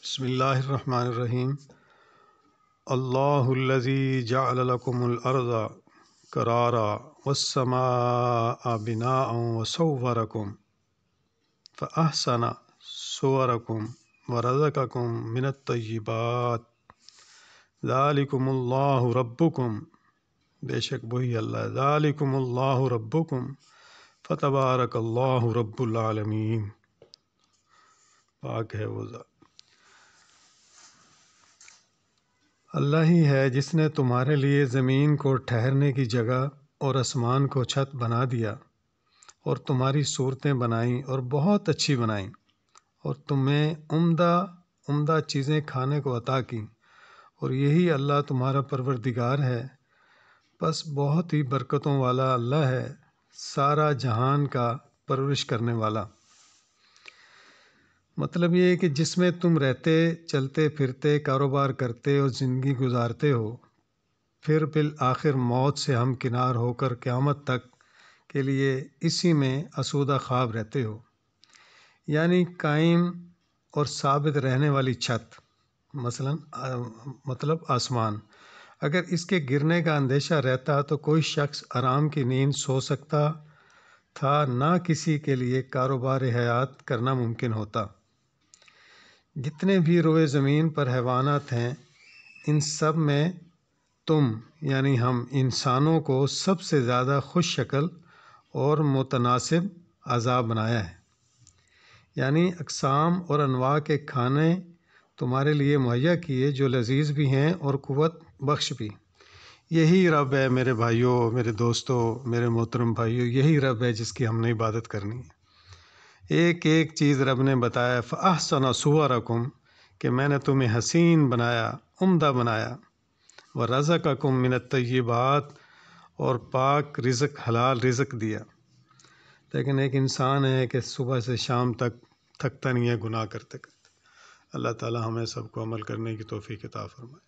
بسم اللہ الرحمن الرحیم۔ اللہ الذی جعل لکم الارض قرارا والسماء بناء وصورکم فاحسن صورکم ورزقکم من الطیبات ذالکم اللہ ربکم، بے شک وہی اللہ، ذالکم اللہ ربکم فتبارک اللہ رب العالمین۔ پاک ہے وہ ذات، اللہ ہی ہے جس نے تمہارے لیے زمین کو ٹھہرنے کی جگہ اور آسمان کو چھت بنا دیا، اور تمہاری صورتیں بنائیں اور بہت اچھی بنائیں، اور تمہیں عمدہ چیزیں کھانے کو عطا کیں، اور یہی اللہ تمہارا پروردگار ہے۔ بس بہت ہی برکتوں والا اللہ ہے، سارا جہان کا پرورش کرنے والا۔ مطلب یہ ہے کہ جس میں تم رہتے، چلتے پھرتے، کاروبار کرتے اور زندگی گزارتے ہو، پھر بالآخر موت سے ہمکنار ہو کر قیامت تک کے لیے اسی میں آسودہ خواب رہتے ہو، یعنی قائم اور ثابت رہنے والی چھت، مطلب آسمان۔ اگر اس کے گرنے کا اندیشہ رہتا تو کوئی شخص آرام کی نیند سو سکتا تھا، نہ کسی کے لیے کاروبار حیات کرنا ممکن ہوتا۔ جتنے بھی روئے زمین پر حیوانات ہیں، ان سب میں تم یعنی ہم انسانوں کو سب سے زیادہ خوش شکل اور متناسب اعضاء بنایا ہے، یعنی اقسام اور انواع کے کھانے تمہارے لیے مہیا کیے جو لذیذ بھی ہیں اور قوت بخش بھی۔ یہی رب ہے میرے بھائیوں، میرے دوستوں، میرے محترم بھائیوں، یہی رب ہے جس کی ہم نے عبادت کرنی ہے۔ ایک ایک چیز رب نے بتایا، فَأَحْسَنَ صُوَرَكُمْ، کہ میں نے تمہیں حسین بنایا، عمدہ بنایا، وَرَزَقَكُمْ مِنَ الطَّيِّبَاتِ، اور پاک رزق، حلال رزق دیا۔ لیکن ایک انسان ہے کہ صبح سے شام تک تھکتا نہیں ہے گناہ کرتے کرتے۔ اللہ تعالی ہمیں سب کو عمل کرنے کی توفیق عطا فرمائے۔